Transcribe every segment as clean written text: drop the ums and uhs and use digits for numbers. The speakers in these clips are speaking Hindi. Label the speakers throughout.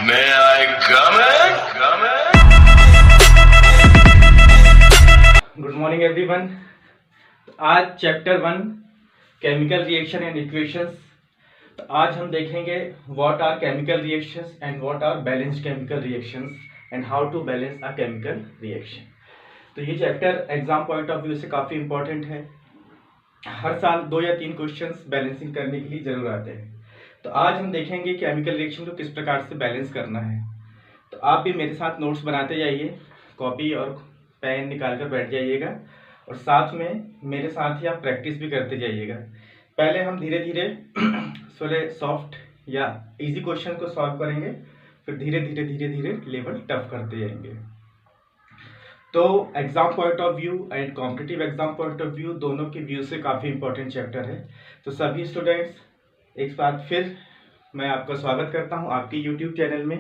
Speaker 1: May I come in? Come in?
Speaker 2: Good morning everyone. आज chapter 1 chemical reaction and equations. तो आज हम देखेंगे what are chemical reactions and what are balanced chemical reactions and how to balance a chemical reaction. तो ये chapter exam point of view से काफ़ी इंपॉर्टेंट है। हर साल 2 या 3 क्वेश्चंस बैलेंसिंग करने के लिए जरूर आते हैं। तो आज हम देखेंगे केमिकल रिएक्शन को किस प्रकार से बैलेंस करना है। तो आप भी मेरे साथ नोट्स बनाते जाइए, कॉपी और पेन निकाल कर बैठ जाइएगा और साथ में मेरे साथ ही आप प्रैक्टिस भी करते जाइएगा। पहले हम धीरे धीरे थोड़े सॉफ्ट या इजी क्वेश्चन को सॉल्व करेंगे, फिर धीरे धीरे लेवल टफ करते जाएंगे। तो exam point of view and competitive exam point of view दोनों के व्यू से काफ़ी इंपॉर्टेंट चैप्टर है। तो सभी स्टूडेंट्स एक बार फिर मैं आपका स्वागत करता हूं आपकी यूट्यूब चैनल में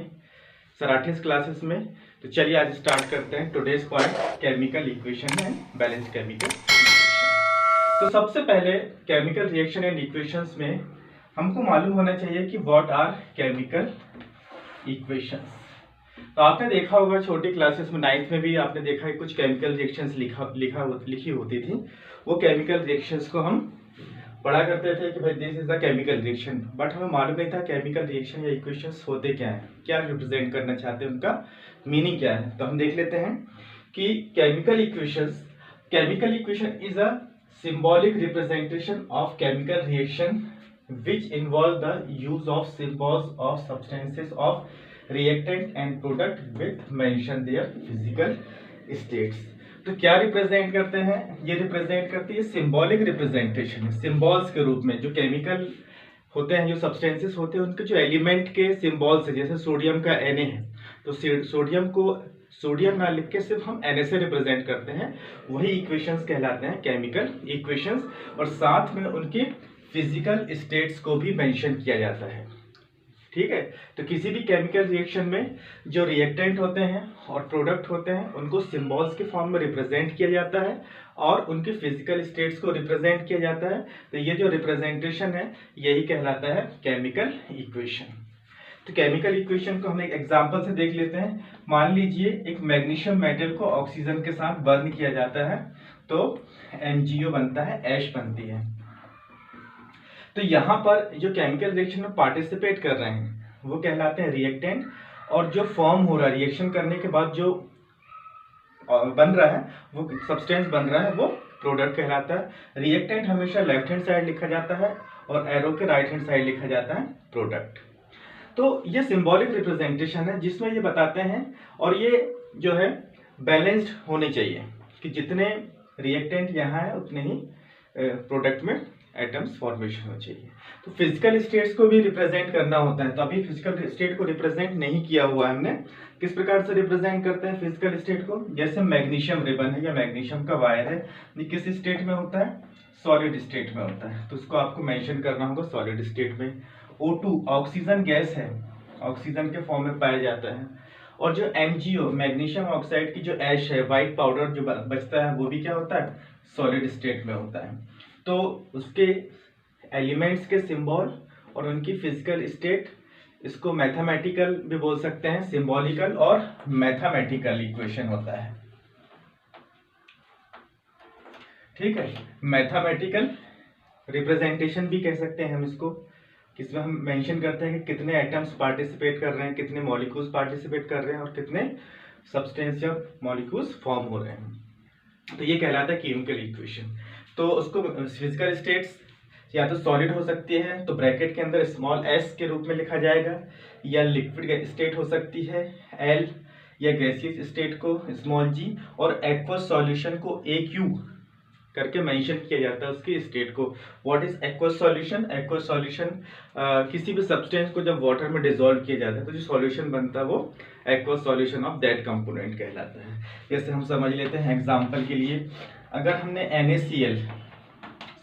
Speaker 2: सराठीज क्लासेस में। तो चलिए आज स्टार्ट करते हैं today's point chemical equation and balance chemical equation. तो सबसे पहले केमिकल रिएक्शन एंड इक्वेशंस में हमको मालूम होना चाहिए कि व्हाट आर केमिकल इक्वेशंस। तो आपने देखा होगा छोटी क्लासेस में 9th में भी आपने देखा है कुछ केमिकल रिएक्शंस लिखी होती थी। वो केमिकल रिएक्शंस को हम पढ़ा करते थे कि भाई this is the chemical reaction, but हमें मालूम नहीं था केमिकल रिएक्शन या इक्वेशंस होते क्या हैं, क्या रिप्रेजेंट करना चाहते हैं, उनका मीनिंग क्या है। तो हम देख लेते हैं कि chemical equation is a symbolic representation of chemical reaction which involve the use of symbols of substances of reactant and product with mention their physical states। तो क्या रिप्रेजेंट करते हैं? ये रिप्रेजेंट करती है सिंबॉलिक रिप्रेजेंटेशन है, सिंबल्स के रूप में। जो केमिकल होते हैं, जो सब्सटेंसेस होते हैं, उनके जो एलिमेंट के सिंबल्स है, जैसे सोडियम का Na है, तो सोडियम को सोडियम ना लिख के सिर्फ हम Na से रिप्रेजेंट करते हैं, वही इक्वेशंस कहलाते हैं केमिकल इक्वेशंस। और साथ में उनकी फिजिकल स्टेट्स को भी मेंशन किया जाता है। ठीक है, तो किसी भी केमिकल रिएक्शन में जो रिएक्टेंट होते हैं और प्रोडक्ट होते हैं उनको सिंबल्स के फॉर्म में रिप्रेजेंट किया जाता है और उनकी फिजिकल स्टेट्स को रिप्रेजेंट किया जाता है। तो ये जो रिप्रेजेंटेशन है यही कहलाता है केमिकल इक्वेशन। तो केमिकल इक्वेशन को हम एक एग्जांपल से देख लेते हैं। मान लीजिए एक मैग्नीशियम मेटल को ऑक्सीजन के साथ बर्न किया जाता है तो MgO बनता है, ऐश बनती है। तो यहाँ पर जो केमिकल रिएक्शन में पार्टिसिपेट कर रहे हैं वो कहलाते हैं रिएक्टेंट, और जो फॉर्म हो रहा है रिएक्शन करने के बाद जो बन रहा है, वो सब्सटेंस बन रहा है, वो प्रोडक्ट कहलाता है। रिएक्टेंट हमेशा लेफ्ट हैंड साइड लिखा जाता है और एरो के राइट हैंड साइड लिखा जाता है प्रोडक्ट। तो ये सिंबॉलिक रिप्रेजेंटेशन है जिसमें ये बताते हैं, और ये जो है बैलेंस्ड होने चाहिए कि जितने रिएक्टेंट यहाँ है उतने ही प्रोडक्ट में एटम्स फॉर्मेशन हो चाहिए। तो फिजिकल स्टेट्स को भी रिप्रेजेंट करना होता है। तो अभी फिजिकल स्टेट को रिप्रेजेंट नहीं किया हुआ है हमने। किस प्रकार से रिप्रेजेंट करते हैं फिजिकल स्टेट को? जैसे मैग्नीशियम रिबन है या मैग्नीशियम का वायर है, ये किस स्टेट में होता है? सॉलिड स्टेट में होता है। तो उसको आपको मेंशन करना होगा सॉलिड स्टेट में। O2 ऑक्सीजन गैस है, ऑक्सीजन के फॉर्म में पाया जाता है। और जो MgO मैग्नीशियम ऑक्साइड की जो ऐश है, व्हाइट पाउडर जो बचता है, वो भी क्या होता है? सॉलिड स्टेट में होता है। तो उसके एलिमेंट्स के सिंबल और उनकी फिजिकल स्टेट, इसको मैथमेटिकल भी बोल सकते हैं, सिंबॉलिकल और मैथमेटिकल इक्वेशन होता है। ठीक है, मैथमेटिकल रिप्रेजेंटेशन भी कह सकते हैं हम इसको, किसमें हम मेंशन करते हैं कि कितने एटम्स पार्टिसिपेट कर रहे हैं, कितने मॉलिक्यूल्स पार्टिसिपेट कर रहे हैं और कितने सब्सटेंस या मॉलिक्यूल्स फॉर्म हो रहे हैं। तो ये कहलाता है केमिकल इक्वेशन। तो उसको फिजिकल स्टेट्स या तो सॉलिड हो सकती है तो ब्रैकेट के अंदर स्मॉल s के रूप में लिखा जाएगा, या लिक्विड स्टेट हो सकती है L, या गैसियस स्टेट को स्मॉल g, और एक्वस सॉल्यूशन को AQ करके मेंशन किया जाता है उसकी स्टेट को। What is aqueous solution? Aqueous solution किसी भी सब्सटेंस को जब वाटर में डिसॉल्व किया जाता है तो जो सॉल्यूशन बनता है वो aqueous solution of that component कहलाता है। जैसे हम समझ लेते हैं एग्जांपल के लिए, अगर हमने NaCl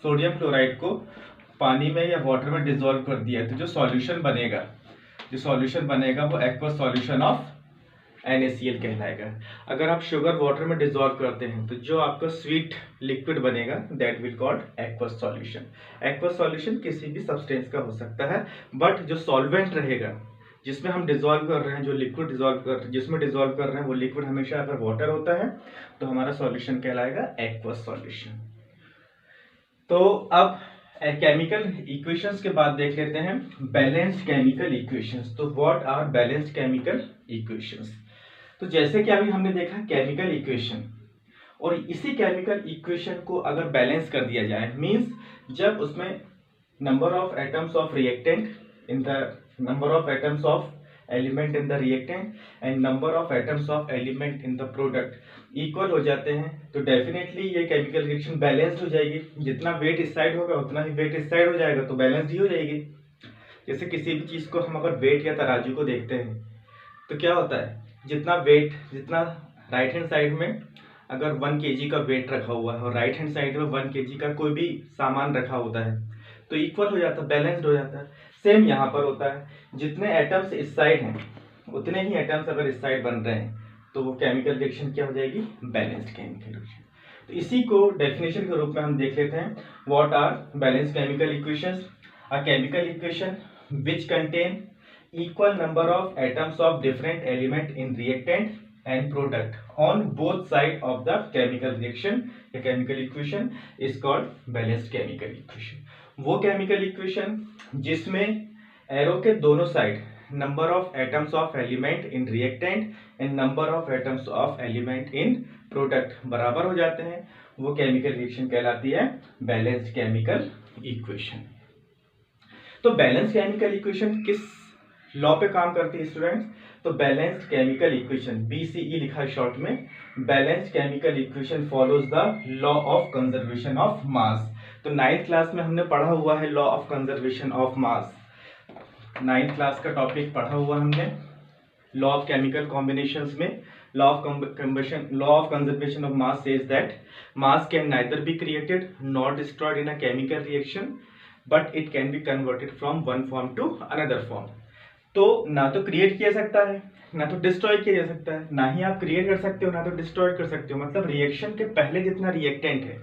Speaker 2: सोडियम क्लोराइड को पानी में या वाटर में डिसॉल्व कर दिया तो जो सॉल्यूशन बनेगा वो एक्वस सॉल्यूशन ऑफ NaCl कहलाएगा। अगर आप शुगर वाटर में डिसॉल्व करते हैं तो जो आपका स्वीट लिक्विड बनेगा that will called aqueous solution. Aqueous solution किसी भी सब्सटेंस का हो सकता है, बट जो सॉल्वेंट रहेगा जिसमें हम डिजोल्व कर रहे हैं, जो लिक्विड डिजोल्व कर जिसमें डिजोल्व कर रहे हैं वो लिक्विड हमेशा अगर वाटर होता है तो हमारा सॉल्यूशन कहलाएगा एक्वस सॉल्यूशन। तो अब केमिकल इक्वेशंस के बाद देख लेते हैं बैलेंस्ड केमिकल इक्वेशंस। तो what are balanced chemical equations? तो जैसे कि अभी हमने देखा केमिकल इक्वेशन, और इसी केमिकल इक्वेशन को अगर बैलेंस कर दिया जाए, मींस जब उसमें number of atoms of reactant in the number of atoms of element in the reactant and number of atoms of element in the product equal हो जाते हैं, तो डेफिनेटली ये केमिकल रिएक्शन बैलेंस्ड हो जाएगी। जितना वेट इस साइड होगा उतना ही वेट इस साइड हो जाएगा, तो बैलेंस्ड ही हो जाएगी। जैसे किसी भी चीज को हम अगर वेट या तराजू को देखते हैं तो क्या होता है, जितना वेट, जितना राइट हैंड साइड में अगर 1 kg का वेट रखा हुआ है और राइट हैंड साइड में 1 kg का कोई भी सामान रखा होता है तो इक्वल हो जाता है, बैलेंस्ड हो जाता है। सेम यहाँ पर होता है, जितने एटम्स इस साइड हैं उतने ही एटम्स अगर इस साइड बन रहे हैं तो वो केमिकल रिएक्शन क्या हो जाएगी, बैलेंस्ड केमिकल रिएक्शन। तो इसी को डेफिनेशन के रूप में हम देख लेते हैं, what are balanced chemical equations? A chemical equation which contain equal number of atoms of different element in reactant and product on both side of the chemical reaction, the chemical equation is called balanced chemical equation। वो chemical equation जिसमें एरो के दोनों side number of atoms of element in reactant and number of atoms of element in product बराबर हो जाते हैं, वो chemical reaction कहलाती है balanced chemical equation। तो balanced chemical equation किस लॉ पे काम करती है स्टूडेंट्स? तो बैलेंस्ड केमिकल इक्वेशन, BCE लिखा है शॉर्ट में। Balanced chemical equation follows the law of conservation of mass. तो 9th क्लास में हमने पढ़ा हुआ है law of conservation of mass. 9th class का टॉपिक पढ़ा हुआ हमने लॉ ऑफ केमिकल कॉम्बिनेशंस में। Law of conservation of mass says that mass can neither be created not destroyed in a chemical reaction but it can be converted from one form to another form. तो ना तो क्रिएट किया सकता है, ना तो डिस्ट्रॉय किया जा सकता है, ना ही आप क्रिएट कर सकते हो ना तो डिस्ट्रॉय कर सकते हो। मतलब रिएक्शन के पहले जितना रिएक्टेंट है,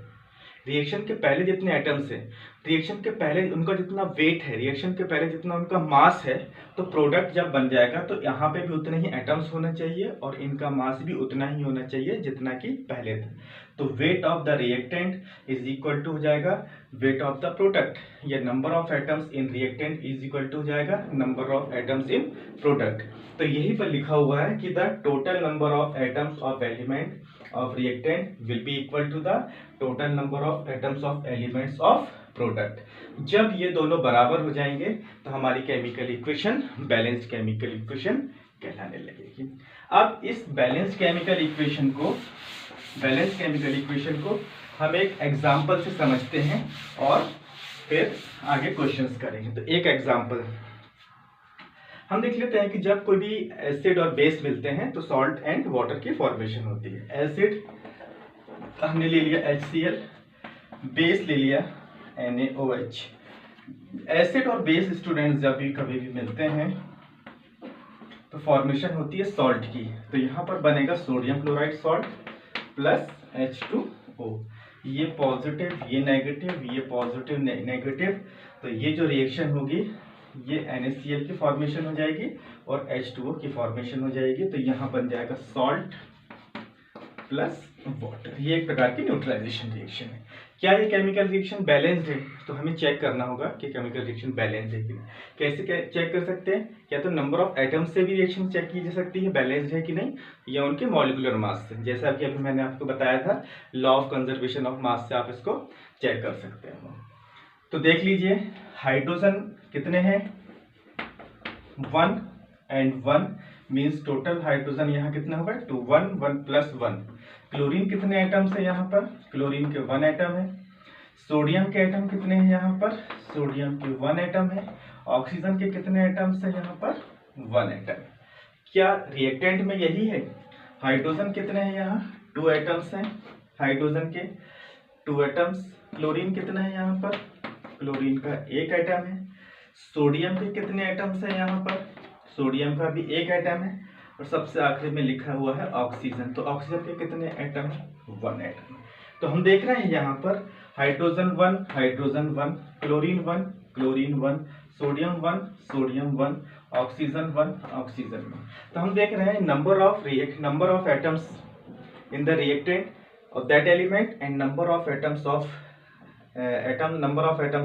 Speaker 2: रिएक्शन के पहले जितने एटम्स हैं, रिएक्शन के पहले उनका जितना वेट है, रिएक्शन के पहले जितना उनका मास है, तो प्रोडक्ट जब बन जाएगा तो यहाँ पे भी उतने ही एटम्स होने चाहिए और इनका मास भी उतना ही होना चाहिए जितना कि पहले था। तो weight of the reactant is equal to हो जाएगा वेट ऑफ द प्रोडक्ट, या number of atoms in reactant is equal to हो जाएगा number of atoms in product. तो यही पर लिखा हुआ है कि the total number of atoms of element of reactant will be equal to the total number of atoms of elements of product। जब ये दोनों बराबर हो जाएंगे तो हमारी chemical equation balanced chemical equation कहलाने लगेगी। अब इस बैलेंस्ड केमिकल इक्वेशन को हम एक एग्जांपल से समझते हैं और फिर आगे क्वेश्चंस करेंगे। तो एक एग्जांपल हम देख लेते हैं कि जब कोई भी एसिड और बेस मिलते हैं तो सॉल्ट एंड वाटर की फॉर्मेशन होती है। एसिड हमने ले लिया HCl, बेस ले लिया NaOH। एसिड और बेस स्टूडेंट्स जब भी कभी भी मिलते हैं तो फॉर्मेशन होती है सॉल्ट की। तो यहाँ पर बनेगा sodium chloride salt plus H2O। ये पॉजिटिव, ये नेगेटिव, ये पॉजिटिव नेगेटिव, तो ये जो रिएक्शन होगी ये NaCl की फॉर्मेशन हो जाएगी और H2O की फॉर्मेशन हो जाएगी। तो यहाँ बन जाएगा सॉल्ट प्लस वाटर। ये एक प्रकार की न्यूट्रलाइजेशन रिएक्शन है। क्या ये केमिकल रिएक्शन बैलेंस्ड है? तो हमें चेक करना होगा कि केमिकल रिएक्शन बैलेंस्ड है कि नहीं। कैसे चेक कर सकते हैं? या तो नंबर ऑफ एटम्स से भी रिएक्शन चेक की जा सकती है बैलेंस्ड है कि नहीं, या उनके मॉलिक्यूलर मास से, जैसा कि अभी मैंने आपको बताया था लॉ ऑफ कंजर्वेशन ऑफ मास से आप इसको चेक कर सकते हैं। तो देख लीजिए हाइड्रोजन कितने हैं, 1 and 1 मीन्स टोटल हाइड्रोजन यहाँ कितना होगा 2, 1 प्लस 1। क्लोरीन कितने एटम्स है यहाँ पर, क्लोरीन के 1 एटम है। सोडियम के एटम कितने हैं यहाँ पर, सोडियम के 1 एटम है। ऑक्सीजन के कितने एटम्स है यहाँ पर, 1 एटम। क्या रिएक्टेंट में यही है? हाइड्रोजन कितने हैं यहाँ, 2 एटम्स हैं हाइड्रोजन के, 2 एटम्स। क्लोरीन कितना है यहाँ पर, क्लोरीन का 1 एटम है। सोडियम के कितने एटम्स हैं यहाँ पर, सोडियम का भी 1 एटम है। और सबसे आखिर में लिखा हुआ है ऑक्सीजन, तो ऑक्सीजन के कितने एटम है, 1 एटम। तो हम देख रहे हैं यहाँ पर hydrogen 1, hydrogen 1, chlorine 1, chlorine 1, sodium 1, sodium 1, oxygen 1 oxygen में। तो हम देख रहे हैं number of atoms in the reactant of that element and number of atoms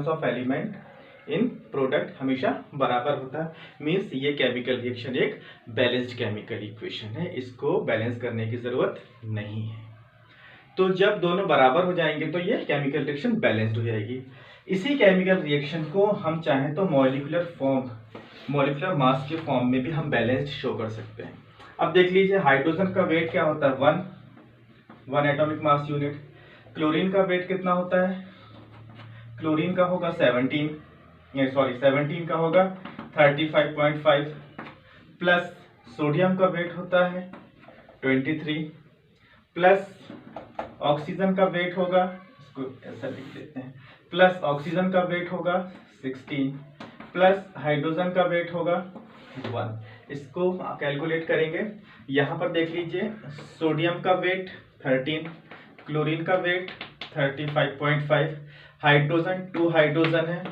Speaker 2: of element in product हमेशा बराबर होता है। मीन्स ये केमिकल रिएक्शन एक बैलेंस्ड केमिकल इक्वेशन है, इसको बैलेंस करने की जरूरत नहीं है। तो जब दोनों बराबर हो जाएंगे तो ये केमिकल रिएक्शन बैलेंस्ड हो जाएगी। इसी केमिकल रिएक्शन को हम चाहें तो मॉलिक्यूलर मास के फॉर्म में भी हम बैलेंस्ड शो कर सकते हैं। अब देख लीजिए हाइड्रोजन का वेट क्या होता है 1 एटॉमिक मास यूनिट। क्लोरीन का वेट कितना होता है? क्लोरीन का होगा 17 का होगा 35.5 प्लस सोडियम का वेट होता है 23 प्लस ऑक्सीजन का वेट होगा, इसको ऐसा लिख देते हैं, प्लस ऑक्सीजन का वेट होगा 16 प्लस हाइड्रोजन का वेट होगा 1। इसको कैलकुलेट करेंगे। यहाँ पर देख लीजिए सोडियम का वेट 13, क्लोरीन का वेट 35.5, हाइड्रोजन 2 हाइड्रोजन है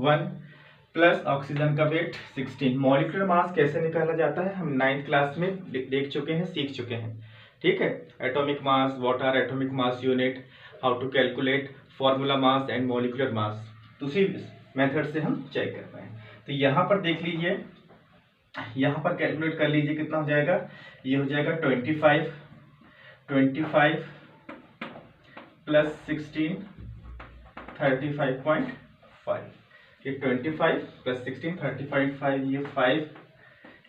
Speaker 2: 1 प्लस ऑक्सीजन का वेट 16। मॉलिक्यूलर मास कैसे निकाला जाता है हम 9th क्लास में देख चुके हैं, सीख चुके हैं। ठीक है, atomic mass, what are atomic mass unit, how to calculate formula mass and molecular mass, उसी मेथड से हम चेक कर पाए। तो यहाँ पर देख लीजिए, यहाँ पर कैलकुलेट कर लीजिए कितना हो जाएगा। ये हो जाएगा 25 प्लस 16 35.5। ये 25 प्लस 16 30.5, ये 5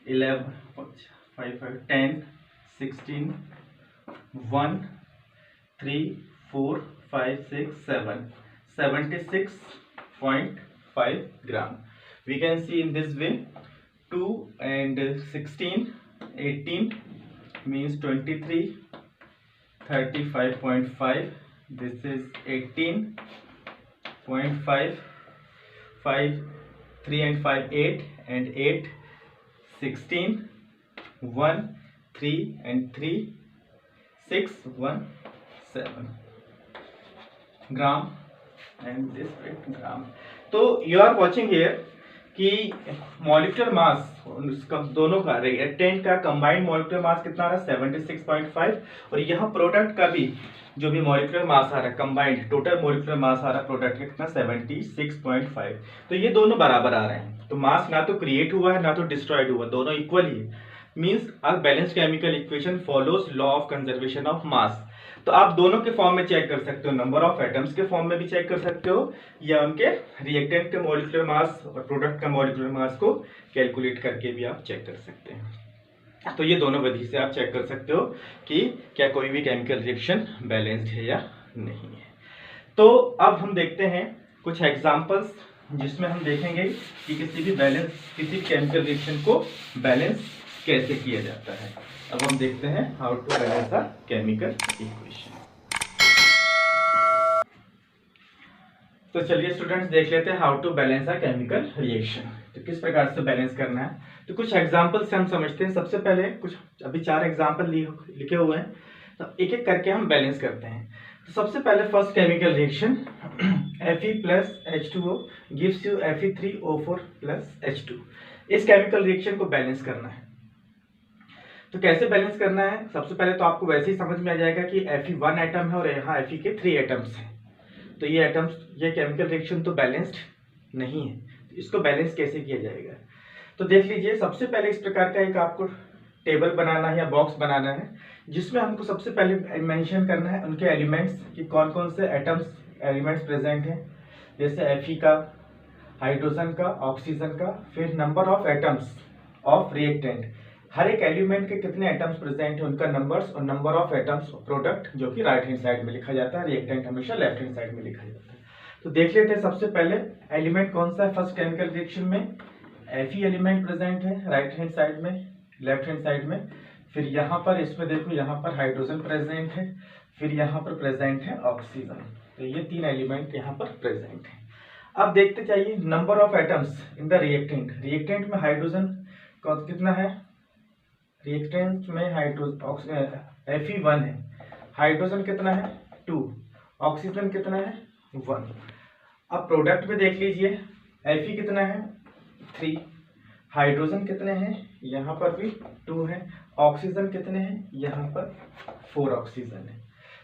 Speaker 2: 11 5 10 16 1 3 4 5 6 7 76.5 gram. We can see in this way 2 and 16 18 means 23 35.5. This is 18.5 5 3 and 5 8 and 8 16 1 3 and 3 6 1 7 gram and this weight gram. तो you are watching here कि मॉलिक्यूलर मास उसका दोनों का रिएक्टेंट का कंबाइंड मॉलिक्यूलर मास कितना आ रहा है 76.5 और यहाँ प्रोडक्ट का भी जो भी मॉलिक्यूलर मास आ रहा है कंबाइंड टोटल मॉलिक्यूलर मास आ रहा है प्रोडक्ट का कितना 76.5। तो ये दोनों बराबर आ रहे हैं, तो मास ना तो क्रिएट हुआ है ना तो डिस्ट्रॉयड हुआ, दोनों इक्वल ही है। Means a balanced chemical equation follows law of conservation of mass. तो आप दोनों के फॉर्म में चेक कर सकते हो, नंबर ऑफ एटम्स के फॉर्म में भी चेक कर सकते हो या उनके रिएक्टेंट के मॉलिक्यूलर मास और प्रोडक्ट का मॉलिक्यूलर मास को कैलकुलेट करके भी आप चेक कर सकते हैं। तो ये दोनों विधि से आप चेक कर सकते हो कि क्या कोई भी केमिकल रिएक्शन बैलेंस्ड है या नहीं है। तो अब हम देखते हैं कुछ एग्जांपल्स जिसमें हम देखेंगे कि किसी भी केमिकल रिएक्शन को बैलेंस कैसे किया जाता है। अब हम देखते हैं how to balance a chemical equation. तो चलिए स्टूडेंट्स देख लेते हैं how to balance a chemical reaction. तो किस प्रकार से बैलेंस करना है, तो कुछ एग्जांपल से हम समझते हैं। सबसे पहले कुछ अभी 4 एग्जांपल लिखे हुए हैं, तो एक एक करके हम बैलेंस करते हैं। तो सबसे पहले first chemical reaction Fe plus H2O gives you Fe3O4 plus H2। इस केमिकल रिएक्शन को बैलेंस करना है। तो कैसे बैलेंस करना है, सबसे पहले तो आपको वैसे ही समझ में आ जाएगा कि Fe 1 एटम है और यहाँ Fe के 3 एटम्स हैं। तो ये केमिकल रिएक्शन तो बैलेंस्ड नहीं है, तो इसको बैलेंस कैसे किया जाएगा। तो देख लीजिए, सबसे पहले इस प्रकार का एक आपको टेबल बनाना है या बॉक्स बनाना है जिसमें हमको सबसे पहले मेंशन करना है उनके एलिमेंट्स कि कौन कौन से एलिमेंट्स प्रेजेंट हैं, जैसे Fe का, हाइड्रोजन का, ऑक्सीजन का, फिर number of atoms of reactant, हर एक एलिमेंट के कितने एटम्स प्रेजेंट हैं उनका नंबर्स और नंबर ऑफ एटम्स प्रोडक्ट जो कि राइट हैंड साइड में लिखा जाता है, रिएक्टेंट हमेशा लेफ्ट हैंड साइड में लिखा जाता है। तो देख लेते हैं सबसे पहले एलिमेंट कौन सा है फर्स्ट केमिकल रिएक्शन में। Fe एलिमेंट प्रेजेंट है राइट हैंड साइड में, लेफ्ट हैंड साइड में। फिर यहाँ पर इसमें देखो, यहाँ पर हाइड्रोजन प्रेजेंट है, फिर यहाँ पर प्रेजेंट है ऑक्सीजन। तो ये 3 एलिमेंट यहाँ पर प्रेजेंट है। अब देखते चाहिए number of atoms in the reactant. Reactant में हाइड्रोजन कितना है, रिएक्टेंट में Fe1 है, हाइड्रोजन कितना है 2, ऑक्सीजन कितना है 1। अब प्रोडक्ट में देख लीजिए Fe कितना है 3, हाइड्रोजन कितने हैं, यहाँ पर भी 2 है, ऑक्सीजन कितने हैं, यहाँ पर 4 ऑक्सीजन है।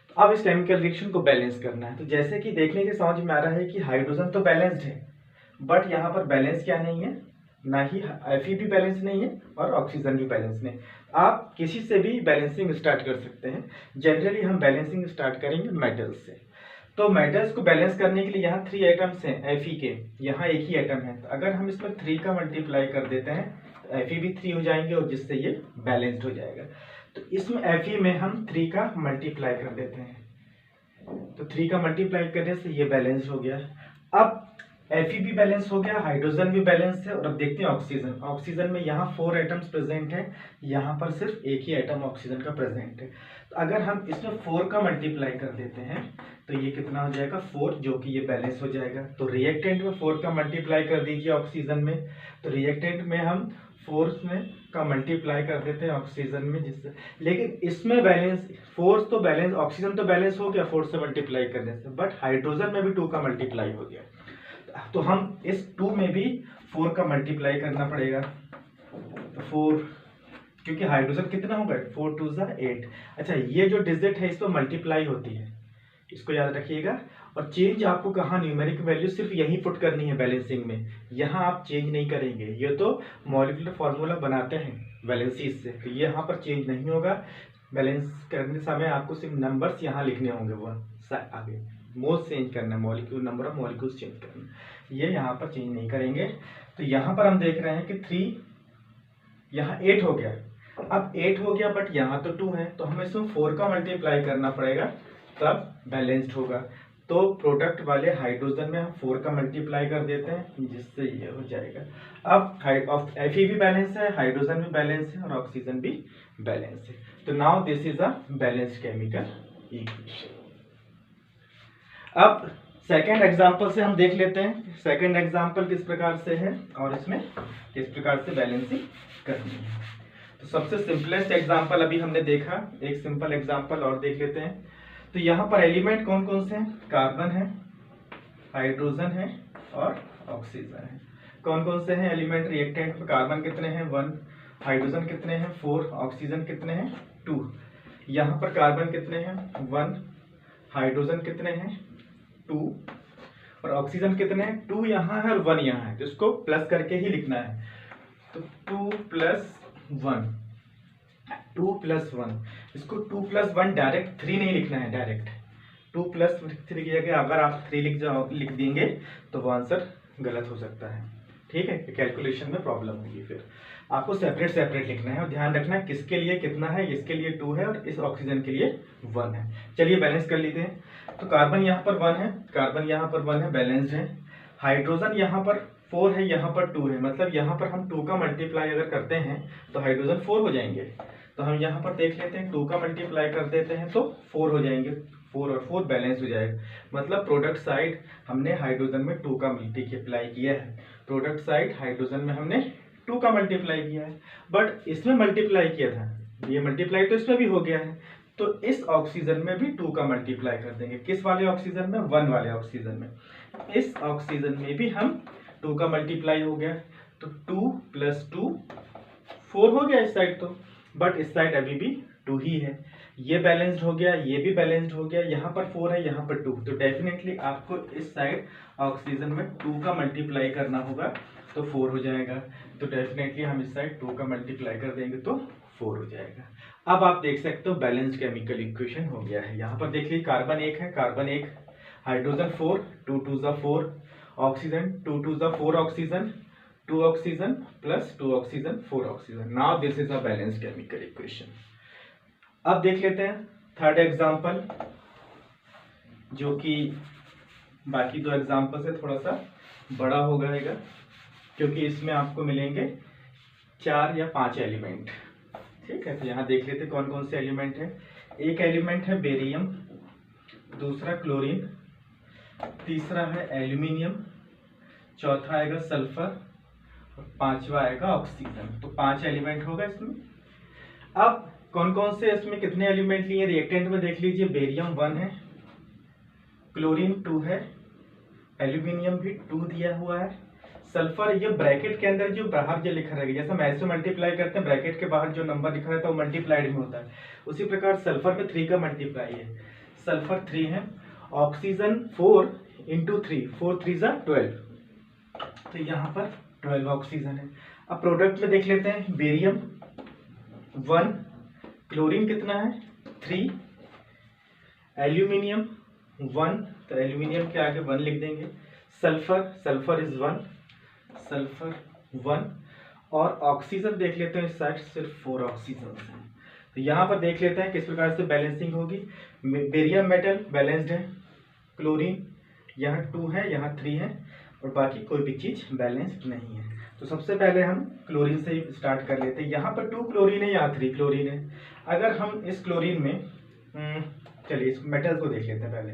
Speaker 2: तो अब इस केमिकल रिएक्शन को बैलेंस करना है। तो जैसे कि देखने से समझ में आ रहा है कि हाइड्रोजन तो बैलेंस्ड है, बट यहाँ पर बैलेंस क्या नहीं है, ना ही Fe भी बैलेंस नहीं है और ऑक्सीजन भी बैलेंस नहीं। आप किसी से भी बैलेंसिंग स्टार्ट कर सकते हैं। जनरली हम बैलेंसिंग स्टार्ट करेंगे मेटल्स से। तो मेटल्स को बैलेंस करने के लिए यहाँ 3 एटम्स हैं Fe के, यहाँ एक ही एटम है। तो अगर हम इसमें 3 का मल्टीप्लाई कर देते हैं तो Fe भी 3 हो जाएंगे और जिससे ये बैलेंस्ड हो जाएगा। तो इसमें Fe में हम 3 का मल्टीप्लाई कर देते हैं, तो 3 का मल्टीप्लाई करने से ये बैलेंस हो गया। अब Fe भी बैलेंस हो गया, हाइड्रोजन भी बैलेंस है। और अब देखते हैं ऑक्सीजन। ऑक्सीजन में यहाँ 4 एटम्स प्रेजेंट है, यहाँ पर सिर्फ एक ही एटम ऑक्सीजन का प्रेजेंट है। तो अगर हम इसमें 4 का मल्टीप्लाई कर देते हैं तो ये कितना हो जाएगा, 4, जो कि ये बैलेंस हो जाएगा। तो रिएक्टेंट में 4 का मल्टीप्लाई कर दीजिए ऑक्सीजन में, तो रिएक्टेंट में हम 4 में का मल्टीप्लाई कर देते हैं ऑक्सीजन में, जिससे, लेकिन इसमें बैलेंस 4 तो बैलेंस, ऑक्सीजन तो बैलेंस हो गया 4 से मल्टीप्लाई करने से, बट हाइड्रोजन में भी 2 का मल्टीप्लाई हो गया। तो हम इस 2 में भी 4 का मल्टीप्लाई करना पड़ेगा। तो 4, क्योंकि हाइड्रोजन कितना होगा, 4 2 8। अच्छा, ये जो डिजिट है इस पर मल्टीप्लाई होती है, इसको याद रखिएगा। और चेंज आपको कहाँ, न्यूमेरिक वैल्यू सिर्फ यही पुट करनी है बैलेंसिंग में, यहाँ आप चेंज नहीं करेंगे। ये तो मॉलिक्यूलर फार्मूला बनाते हैं वैलेंसीज से, तो ये यहाँ पर चेंज नहीं होगा। बैलेंस करने समय आपको सिर्फ नंबर्स यहाँ लिखने होंगे, वह आगे मोल्स चेंज करना है, molecule number of molecules change करना, ये यहाँ पर चेंज नहीं करेंगे। तो यहाँ पर हम देख रहे हैं कि 3, यहाँ 8 हो गया। अब 8 हो गया, बट यहाँ तो 2 है, तो हमें इसमें 4 का मल्टीप्लाई करना पड़ेगा, तब बैलेंस्ड होगा। तो प्रोडक्ट वाले हाइड्रोजन में हम 4 का मल्टीप्लाई कर देते हैं, जिससे ये हो जाएगा। अब Fe भी बैलेंस है, हाइड्रोजन भी बैलेंस है और ऑक्सीजन भी बैलेंस है। तो now this is a balanced chemical equation. अब सेकेंड एग्जाम्पल से हम देख लेते हैं, सेकेंड एग्जाम्पल किस प्रकार से है और इसमें किस प्रकार से बैलेंसिंग करनी है। तो सबसे सिंपलेस्ट एग्जाम्पल अभी हमने देखा, एक सिंपल एग्जाम्पल और देख लेते हैं। तो यहाँ पर एलिमेंट कौन कौन से हैं, कार्बन है, हाइड्रोजन है और ऑक्सीजन है। कौन कौन से हैं एलिमेंट रिएक्टेंट में, कार्बन कितने हैं 1, हाइड्रोजन कितने हैं 4, ऑक्सीजन कितने हैं 2। यहाँ पर कार्बन कितने हैं 1, हाइड्रोजन कितने हैं 2 और ऑक्सीजन कितने हैं 2 यहाँ है और 1 यहाँ है, तो इसको प्लस करके ही लिखना है। तो 2 + 1, 2 + 1, इसको 2 + 1 डायरेक्ट 3 नहीं लिखना है, डायरेक्ट 2 + 3 की जगह अगर आप 3 लिख देंगे तो वो आंसर गलत हो सकता है, ठीक है, कैलकुलेशन में प्रॉब्लम होगी। फिर आपको सेपरेट सेपरेट लिखना है और ध्यान रखना है किसके लिए कितना है, इसके लिए 2 है और इस ऑक्सीजन के लिए 1 है। चलिए बैलेंस कर लेते हैं। तो कार्बन यहाँ पर 1 है, कार्बन यहाँ पर 1 है, बैलेंस्ड है। हाइड्रोजन यहाँ पर 4 है, यहाँ पर 2 है, मतलब यहाँ पर हम 2 का मल्टीप्लाई अगर करते हैं तो हाइड्रोजन 4 हो जाएंगे। तो हम यहाँ पर देख लेते हैं, 2 का मल्टीप्लाई कर देते हैं तो 4 हो जाएंगे, 4 और 4 बैलेंस हो जाएगा। मतलब प्रोडक्ट साइड हमने हाइड्रोजन में 2 का मल्टीप्लाई किया है, प्रोडक्ट साइड हाइड्रोजन में हमने 2 का मल्टीप्लाई किया है, बट इसमें मल्टीप्लाई किया था, ये मल्टीप्लाई तो इसमें भी हो गया है, तो इस ऑक्सीजन में भी 2 का मल्टीप्लाई कर देंगे। किस वाले ऑक्सीजन में, 1 वाले ऑक्सीजन में। इस ऑक्सीजन में भी हम 2 का मल्टीप्लाई हो गया, तो 2 + 2 4 हो गया इस साइड तो, बट इस साइड अभी भी 2 ही है। ये बैलेंस्ड हो गया, ये भी बैलेंस्ड हो गया, यहाँ पर 4 है, यहाँ पर 2, तो डेफिनेटली आपको इस साइड ऑक्सीजन में 2 का मल्टीप्लाई करना होगा तो 4 हो जाएगा। तो डेफिनेटली हम इस साइड 2 का मल्टीप्लाई कर देंगे तो 4 हो जाएगा। अब आप देख सकते हो बैलेंस्ड केमिकल इक्वेशन हो गया है। यहाँ पर देख लीजिए, कार्बन 1 है, carbon 1, hydrogen 4, 2 2 4, oxygen 2 2 4 oxygen, 2 oxygen + 2 oxygen 4 oxygen. Now this is a balanced chemical equation. अब देख लेते हैं थर्ड एग्जाम्पल, जो कि बाकी 2 एग्जाम्पल से थोड़ा सा बड़ा हो जाएगा, क्योंकि इसमें आपको मिलेंगे 4 या 5 एलिमेंट, ठीक है। तो यहाँ देख लेते कौन कौन से एलिमेंट है। एक एलिमेंट है बेरियम, दूसरा क्लोरीन, तीसरा है एल्यूमिनियम, चौथा आएगा सल्फर और 5वां आएगा ऑक्सीजन। तो 5 एलिमेंट होगा इसमें। अब कौन कौन से इसमें कितने एलिमेंट लिए रिएक्टेंट में देख लीजिए, बेरियम 1 है, क्लोरीन 2 है, एल्यूमिनियम भी 2 दिया हुआ है, सल्फर ये ब्रैकेट के अंदर जो बाहर जो लिखा रहेगा, जैसे हम ऐसे मल्टीप्लाई करते हैं ब्रैकेट के बाहर जो नंबर लिखा रहता है वो मल्टीप्लाइड में होता है, उसी प्रकार सल्फर में 3 का मल्टीप्लाई है। सल्फर 3 है, ऑक्सीजन 4 इंटू 3, 4 3 ज़ा 12, तो यहाँ पर 12 ऑक्सीजन है। अब प्रोडक्ट में देख लेते हैं, बेरियम 1, क्लोरीन कितना है 3, एल्यूमिनियम 1, तो एल्यूमिनियम के आगे 1 लिख देंगे, सल्फर इज 1, सल्फर 1, और ऑक्सीजन देख लेते हैं इस साइड सिर्फ 4 ऑक्सीजन है। तो यहाँ पर देख लेते हैं किस प्रकार से बैलेंसिंग होगी। बेरियम मेटल बैलेंस्ड है, क्लोरीन यहाँ 2 है, यहाँ 3 है, और बाकी कोई भी चीज़ बैलेंस्ड नहीं है। तो सबसे पहले हम क्लोरीन से ही स्टार्ट कर लेते हैं। यहाँ पर 2 क्लोरीन है, यहाँ 3 क्लोरीन है। अगर हम इस क्लोरीन में चलिए इस मेटल को देख लेते हैं पहले।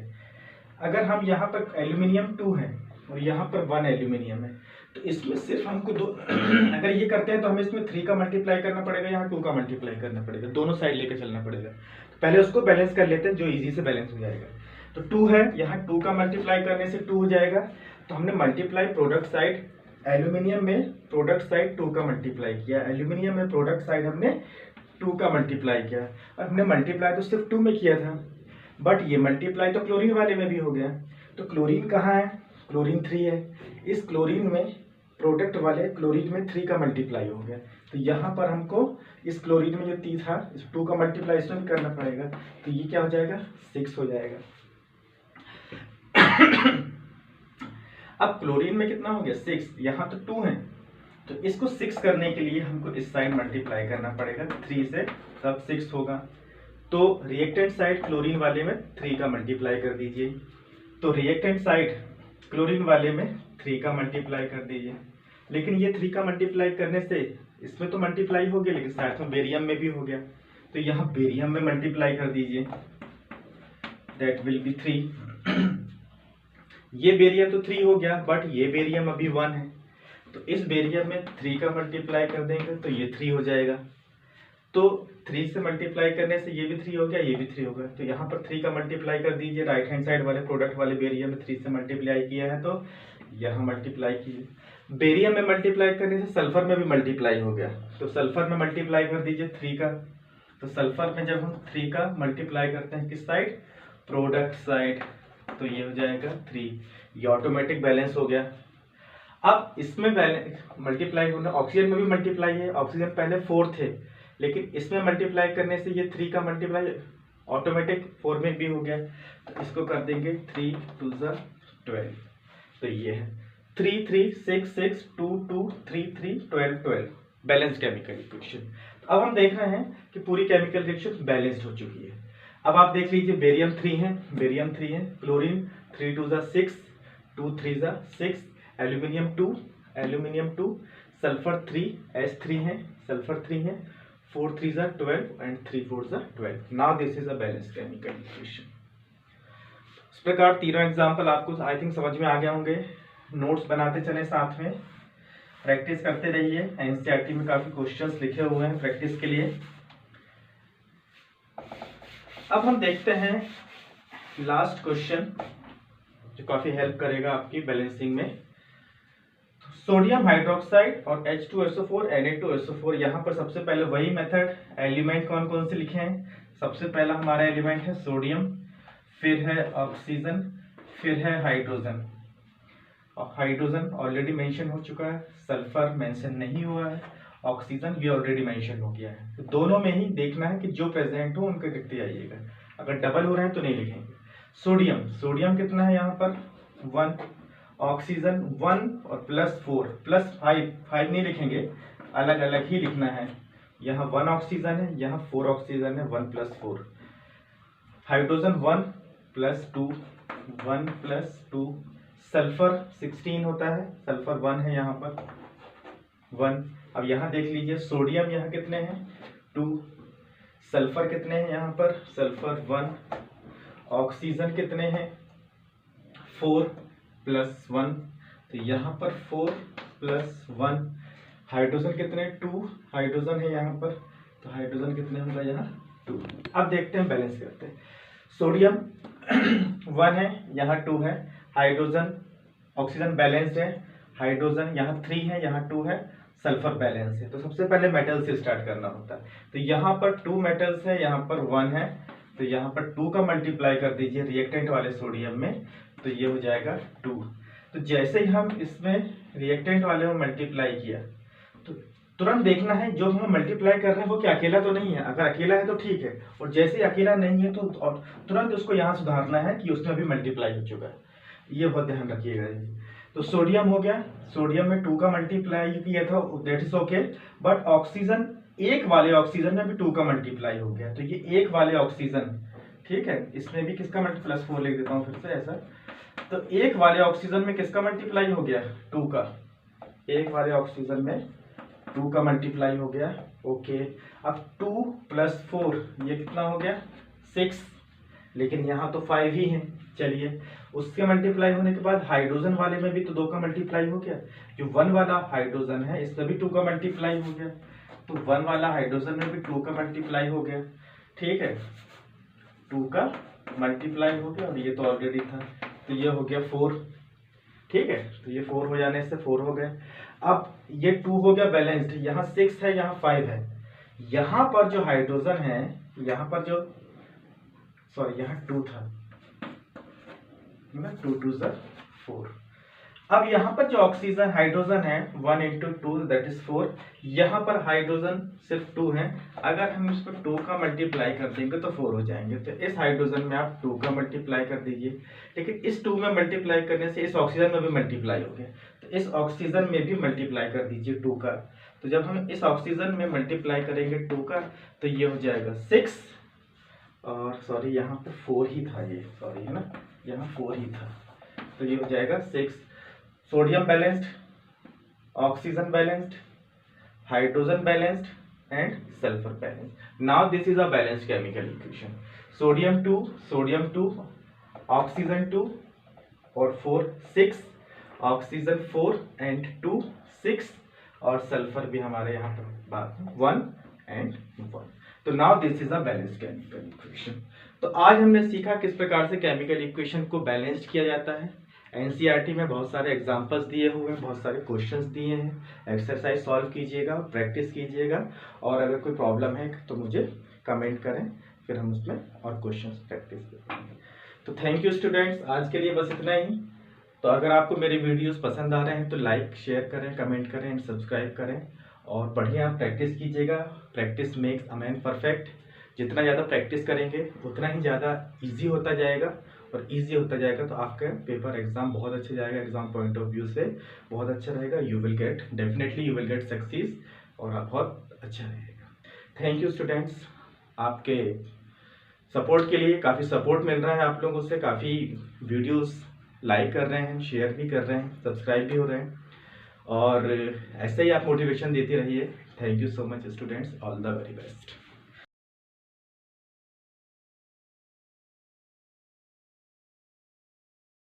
Speaker 2: अगर हम यहाँ पर एल्यूमिनियम 2 है और यहाँ पर 1 एल्यूमिनियम है, तो इसमें सिर्फ हमको दो अगर ये करते हैं तो हमें इसमें 3 का मल्टीप्लाई करना पड़ेगा, यहाँ 2 का मल्टीप्लाई करना पड़ेगा, दोनों साइड लेकर चलना पड़ेगा। तो पहले उसको बैलेंस कर लेते हैं जो इजी से बैलेंस हो जाएगा। तो 2 है, यहाँ 2 का मल्टीप्लाई करने से 2 हो जाएगा, तो हमने मल्टीप्लाई प्रोडक्ट साइड, एल्यूमिनियम में प्रोडक्ट साइड 2 का मल्टीप्लाई किया, एल्यूमिनियम में प्रोडक्ट साइड हमने 2 का मल्टीप्लाई किया। और हमने मल्टीप्लाई तो सिर्फ 2 में किया था, बट ये मल्टीप्लाई तो क्लोरीन वाले में भी हो गया। तो क्लोरीन कहाँ है, क्लोरीन 3 है, इस क्लोरीन में प्रोडक्ट वाले क्लोरीन में 3 का मल्टीप्लाई हो गया। तो यहाँ पर हमको इस क्लोरीन में जो 3 था इस 2 का मल्टीप्लाई इसमें करना पड़ेगा, तो ये क्या हो जाएगा 6 हो जाएगा। अब क्लोरीन में कितना हो गया 6, यहाँ तो 2 है, तो इसको 6 करने के लिए हमको इस साइड मल्टीप्लाई करना पड़ेगा 3 से, तब 6 होगा। तो रिएक्टेंट साइड क्लोरीन वाले में 3 का मल्टीप्लाई कर दीजिए, तो रिएक्टेंट साइड क्लोरीन वाले में 3 का मल्टीप्लाई कर दीजिए। लेकिन ये 3 का मल्टीप्लाई करने से इसमें तो मल्टीप्लाई हो गया, लेकिन साथ में बेरियम में भी हो गया, तो यहाँ बेरियम में मल्टीप्लाई कर दीजिए, दैट विल बी 3। ये बेरियम तो 3 हो गया, बट ये बेरियम अभी 1 है, तो इस बेरियम में 3 का मल्टीप्लाई कर देंगे तो ये 3 हो जाएगा। तो 3 से मल्टीप्लाई करने से ये भी 3 हो गया, ये भी 3 होगा, तो यहाँ पर 3 का मल्टीप्लाई कर दीजिए। राइट हैंड साइड वाले प्रोडक्ट वाले बेरियम में 3 से मल्टीप्लाई किया है, तो यहाँ मल्टीप्लाई कीजिए। बेरियम में मल्टीप्लाई करने से सल्फर में भी मल्टीप्लाई हो गया, तो सल्फर में मल्टीप्लाई कर दीजिए 3 का। तो सल्फर में जब हम 3 का मल्टीप्लाई करते हैं किस साइड, प्रोडक्ट साइड, तो ये हो जाएगा 3, ये ऑटोमेटिक बैलेंस हो गया। अब इसमें मल्टीप्लाई होना, ऑक्सीजन में भी मल्टीप्लाई है, ऑक्सीजन पहले 4 थे, लेकिन इसमें मल्टीप्लाई करने से ये 3 का मल्टीप्लाई ऑटोमेटिक 4 में भी हो गया, तो इसको कर देंगे 3 2 12, तो ये है 3 3 6 6 2 2 3 3 12 12 बैलेंस केमिकल रिएक्शन। अब हम देख रहे हैं कि पूरी केमिकल रिएक्शन बैलेंस्ड हो चुकी है। अब आप देख लीजिए बेरियम 3 है, क्लोरीन 3 2 6, 2 3 6, एल्यूमिनियम 2, सल्फर 3 S3 है, सल्फर 3 है, 4 3 12 and 3 4 12। Now this is a balance chemical equation. इस प्रकार तीनों एग्जांपल आपको आई थिंक समझ में आ गए होंगे। नोट्स बनाते चले, साथ में प्रैक्टिस करते रहिए। एनसीईआरटी में काफी क्वेश्चंस लिखे हुए हैं प्रैक्टिस के लिए। अब हम देखते हैं लास्ट क्वेश्चन जो काफी हेल्प करेगा आपकी बैलेंसिंग में। सोडियम हाइड्रोक्साइड और H2SO4 Na2SO4, यहाँ पर सबसे पहले वही मेथड, एलिमेंट कौन कौन से लिखे हैं। सबसे पहला हमारा एलिमेंट है सोडियम, फिर है ऑक्सीजन, फिर है हाइड्रोजन। और हाइड्रोजन ऑलरेडी मेंशन हो चुका है, सल्फर मेंशन नहीं हुआ है, ऑक्सीजन भी ऑलरेडी मेंशन हो गया है। तो दोनों में ही देखना है कि जो प्रेजेंट हो उनके लिखते आइएगा, अगर डबल हो रहे हैं तो नहीं लिखेंगे। सोडियम कितना है यहाँ पर 1, ऑक्सीजन 1 और +4 +5 नहीं लिखेंगे, अलग अलग ही लिखना है। यहाँ 1 ऑक्सीजन है, यहाँ 4 ऑक्सीजन है, 1 + 4। हाइड्रोजन 1 + 2, 1 + 2। सल्फर 16 होता है, सल्फर 1 है यहाँ पर 1। अब यहाँ देख लीजिए सोडियम यहाँ कितने हैं 2, सल्फर कितने हैं यहाँ पर, सल्फर 1, ऑक्सीजन कितने हैं 4 + 1, तो यहाँ पर 4 + 1। हाइड्रोजन कितने 2, हाइड्रोजन है यहाँ पर, तो हाइड्रोजन कितने होगा यहाँ 2। अब देखते हैं बैलेंस करते हैं। सोडियम 1 है, यहाँ 2 है, हाइड्रोजन ऑक्सीजन बैलेंस्ड है, हाइड्रोजन, यहाँ 3 है, यहाँ 2 है, सल्फर बैलेंस है। तो सबसे पहले मेटल से स्टार्ट करना होता है। तो यहाँ पर 2 मेटल्स है, यहाँ पर 1 है, तो यहाँ पर 2 का मल्टीप्लाई कर दीजिए रिएक्टेंट वाले सोडियम में, तो ये हो जाएगा 2। तो जैसे ही हम इसमें रिएक्टेंट वाले में मल्टीप्लाई किया तो तुरंत देखना है जो हम मल्टीप्लाई कर रहे हैं वो क्या अकेला तो नहीं है। अगर अकेला है तो ठीक है, और जैसे ही अकेला नहीं है तो तुरंत उसको यहाँ सुधारना है कि उसमें भी मल्टीप्लाई हो चुका है। ये बहुत ध्यान रखिएगा। तो सोडियम हो गया, सोडियम में 2 का मल्टीप्लाई किया था, that is okay. But oxygen, एक वाले ऑक्सीजन में भी 2 का मल्टीप्लाई हो गया, तो ये एक वाले ऑक्सीजन, ठीक है, इसमें भी किसका मल्टीप्लाई, +4 लिख देता हूँ फिर से ऐसा। तो एक वाले ऑक्सीजन में किसका मल्टीप्लाई हो गया, 2 का, एक वाले ऑक्सीजन में 2 का मल्टीप्लाई हो गया, ओके। अब 2 + 4 ये कितना हो गया, 6, लेकिन यहाँ तो 5 ही है। चलिए, उसके मल्टीप्लाई होने के बाद हाइड्रोजन वाले में भी तो 2 का मल्टीप्लाई हो गया। जो 1 वाला हाइड्रोजन है इसमें भी 2 का मल्टीप्लाई हो गया, तो 1 वाला हाइड्रोजन में भी 2 का मल्टीप्लाई हो गया, ठीक है, 2 का मल्टीप्लाई हो गया, और ये तो ऑलरेडी था, तो ये हो गया 4, ठीक है। तो ये 4 हो जाने से 4 हो गए। अब ये 2 हो गया बैलेंस्ड, यहाँ 6 है, यहाँ 5 है। यहाँ पर जो हाइड्रोजन है, यहाँ पर जो, सॉरी यहाँ 2 था, 2 2 4। अब यहाँ पर जो ऑक्सीजन हाइड्रोजन है 1 × 2 दैट इज 4, यहाँ पर हाइड्रोजन सिर्फ 2 है। अगर हम इस पर 2 का मल्टीप्लाई कर देंगे तो 4 हो जाएंगे। तो इस हाइड्रोजन में आप 2 का मल्टीप्लाई कर दीजिए, लेकिन इस 2 में मल्टीप्लाई करने से इस ऑक्सीजन में भी मल्टीप्लाई हो गया, तो इस ऑक्सीजन में भी मल्टीप्लाई कर दीजिए 2 का। तो जब हम इस ऑक्सीजन में मल्टीप्लाई करेंगे 2 का, तो ये हो जाएगा 6, और सॉरी यहाँ पे 4 ही था, ये सॉरी है ना, यहाँ 4 ही था, तो ये हो जाएगा 6। Sodium balanced, oxygen balanced, hydrogen balanced and sulphur balanced. Now this is a balanced chemical equation. Sodium 2, oxygen 2 और 4 6, ऑक्सीजन 4 एंड 2 6, और सल्फर भी हमारे यहाँ पर 1 एंड 1। तो now this is a balanced chemical equation. तो आज हमने सीखा किस प्रकार से केमिकल इक्वेशन को बैलेंस्ड किया जाता है। एनसीईआरटी में बहुत सारे एग्जांपल्स दिए हुए हैं, बहुत सारे क्वेश्चंस दिए हैं। एक्सरसाइज सॉल्व कीजिएगा, प्रैक्टिस कीजिएगा, और अगर कोई प्रॉब्लम है तो मुझे कमेंट करें, फिर हम उसमें और क्वेश्चंस प्रैक्टिस करेंगे। तो थैंक यू स्टूडेंट्स, आज के लिए बस इतना ही। तो अगर आपको मेरे वीडियोस पसंद आ रहे हैं तो लाइक, शेयर करें, कमेंट करें एंड सब्सक्राइब करें, और बढ़िया प्रैक्टिस कीजिएगा। Practice makes a man perfect. जितना ज़्यादा प्रैक्टिस करेंगे उतना ही ज़्यादा ईजी होता जाएगा, और ईजी होता जाएगा तो आपका पेपर एग्जाम बहुत अच्छा जाएगा, एग्जाम पॉइंट ऑफ व्यू से बहुत अच्छा रहेगा। You will get, definitely you will get success, और आप बहुत अच्छा रहेगा। थैंक यू स्टूडेंट्स, आपके सपोर्ट के लिए काफ़ी सपोर्ट मिल रहा है आप लोगों से, काफ़ी वीडियोस लाइक कर रहे हैं, शेयर भी कर रहे हैं, सब्सक्राइब भी हो रहे हैं, और ऐसे ही आप मोटिवेशन देते रहिए। Thank you so much students, all the very best.